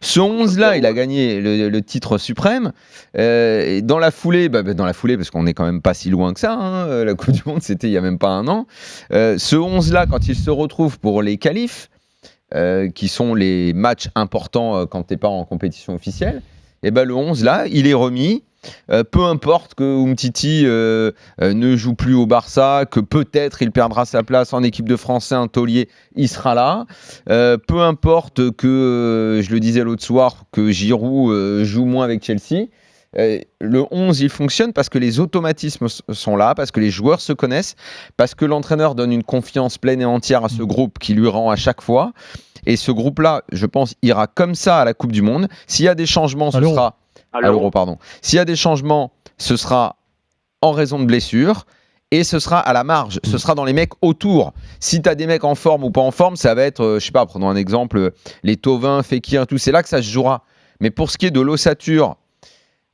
Ce 11-là, il a gagné le titre suprême. Et dans la foulée, parce qu'on n'est quand même pas si loin que ça, hein, la Coupe du Monde, c'était il n'y a même pas un an. Ce 11-là, quand il se retrouve pour les qualifs, qui sont les matchs importants quand tu n'es pas en compétition officielle, et ben le 11-là, il est remis. Peu importe que Umtiti ne joue plus au Barça, que peut-être il perdra sa place en équipe de France, un taulier, il sera là. Peu importe que, je le disais l'autre soir, que Giroud joue moins avec Chelsea. Le 11, il fonctionne parce que les automatismes sont là, parce que les joueurs se connaissent, parce que l'entraîneur donne une confiance pleine et entière à ce groupe qui lui rend à chaque fois. Et ce groupe-là, je pense, ira comme ça à la Coupe du Monde. S'il y a des changements, ce sera... À l'Euro, pardon. S'il y a des changements, ce sera en raison de blessures et ce sera à la marge. Ce sera dans les mecs autour. Si tu as des mecs en forme ou pas en forme, ça va être, je sais pas, prenons un exemple, les Thauvin, Fekir, tout. C'est là que ça se jouera. Mais pour ce qui est de l'ossature,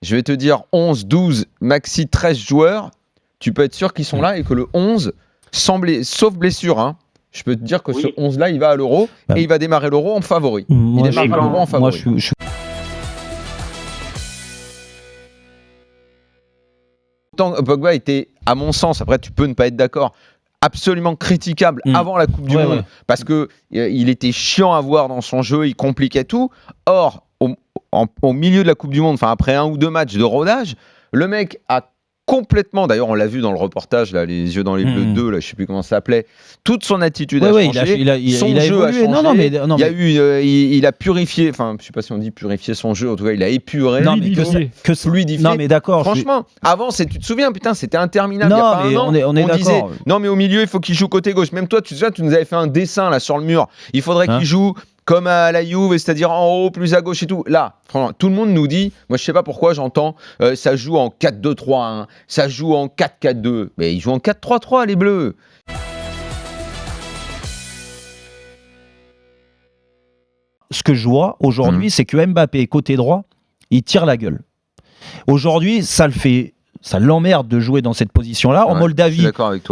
je vais te dire 11, 12, maxi 13 joueurs, tu peux être sûr qu'ils sont là et que le 11, sauf blessure, hein, je peux te dire que ce 11-là, il va à l'Euro et il va démarrer l'Euro en favori. Il démarre l'Euro en favori. Pogba était, à mon sens, après tu peux ne pas être d'accord, absolument critiquable avant la Coupe du Monde parce que il était chiant à voir dans son jeu, il compliquait tout. Or, au milieu de la Coupe du Monde, enfin après un ou deux matchs de rodage, le mec a complètement, d'ailleurs on l'a vu dans le reportage, là, les yeux dans les bleus 2, là, je sais plus comment ça s'appelait, toute son attitude a changé, son jeu a changé, il a purifié, enfin je sais pas si on dit purifier son jeu, en tout cas il a épuré, fluidifié. Non mais d'accord. Franchement, avant tu te souviens, putain c'était interminable, il y a pas un an, on disait non mais au milieu il faut qu'il joue côté gauche, même toi tu te souviens, tu nous avais fait un dessin là sur le mur, il faudrait qu'il joue comme à la Juve, c'est-à-dire en haut, plus à gauche et tout. Là, franchement, tout le monde nous dit, moi je sais pas pourquoi j'entends, ça joue en 4-2-3-1, ça joue en 4-4-2. Mais ils jouent en 4-3-3 les Bleus. Ce que je vois aujourd'hui, c'est que Mbappé, côté droit, il tire la gueule. Aujourd'hui, ça l'emmerde de jouer dans cette position-là. En Moldavie,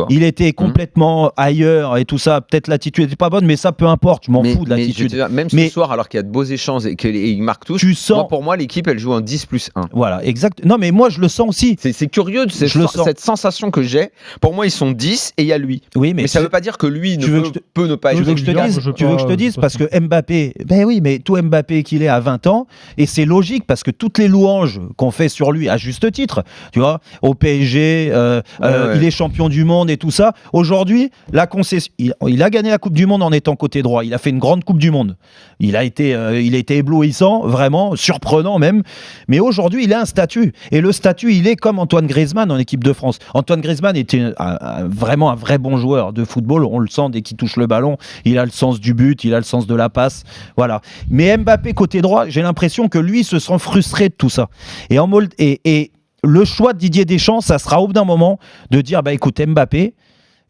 il était complètement ailleurs et tout ça. Peut-être l'attitude n'était pas bonne, mais ça, peu importe. Je m'en fous de l'attitude. Même ce soir, alors qu'il y a de beaux échanges et qu'ils marquent tous, pour moi, l'équipe, elle joue en 10+1. Voilà, exact. Non, mais moi, je le sens aussi. C'est curieux, cette sensation que j'ai. Pour moi, ils sont 10 et il y a lui. Oui, mais ça ne veut pas dire que lui peut ne pas être. Tu veux que je te dise parce que Mbappé, ben oui, mais tout Mbappé qu'il est à 20 ans, et c'est logique parce que toutes les louanges qu'on fait sur lui, à juste titre, tu vois, au PSG, il est champion du monde et tout ça. Aujourd'hui, la concession, il a gagné la Coupe du Monde en étant côté droit. Il a fait une grande Coupe du Monde. Il a été éblouissant, vraiment surprenant même. Mais aujourd'hui, il a un statut. Et le statut, il est comme Antoine Griezmann en équipe de France. Antoine Griezmann était vraiment un vrai bon joueur de football. On le sent dès qu'il touche le ballon. Il a le sens du but, il a le sens de la passe. Voilà. Mais Mbappé côté droit, j'ai l'impression que lui se sent frustré de tout ça. Et le choix de Didier Deschamps, ça sera au bout d'un moment de dire écoute, Mbappé,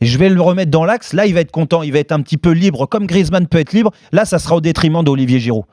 je vais le remettre dans l'axe. Là, il va être content, il va être un petit peu libre, comme Griezmann peut être libre. Là, ça sera au détriment d'Olivier Giroud.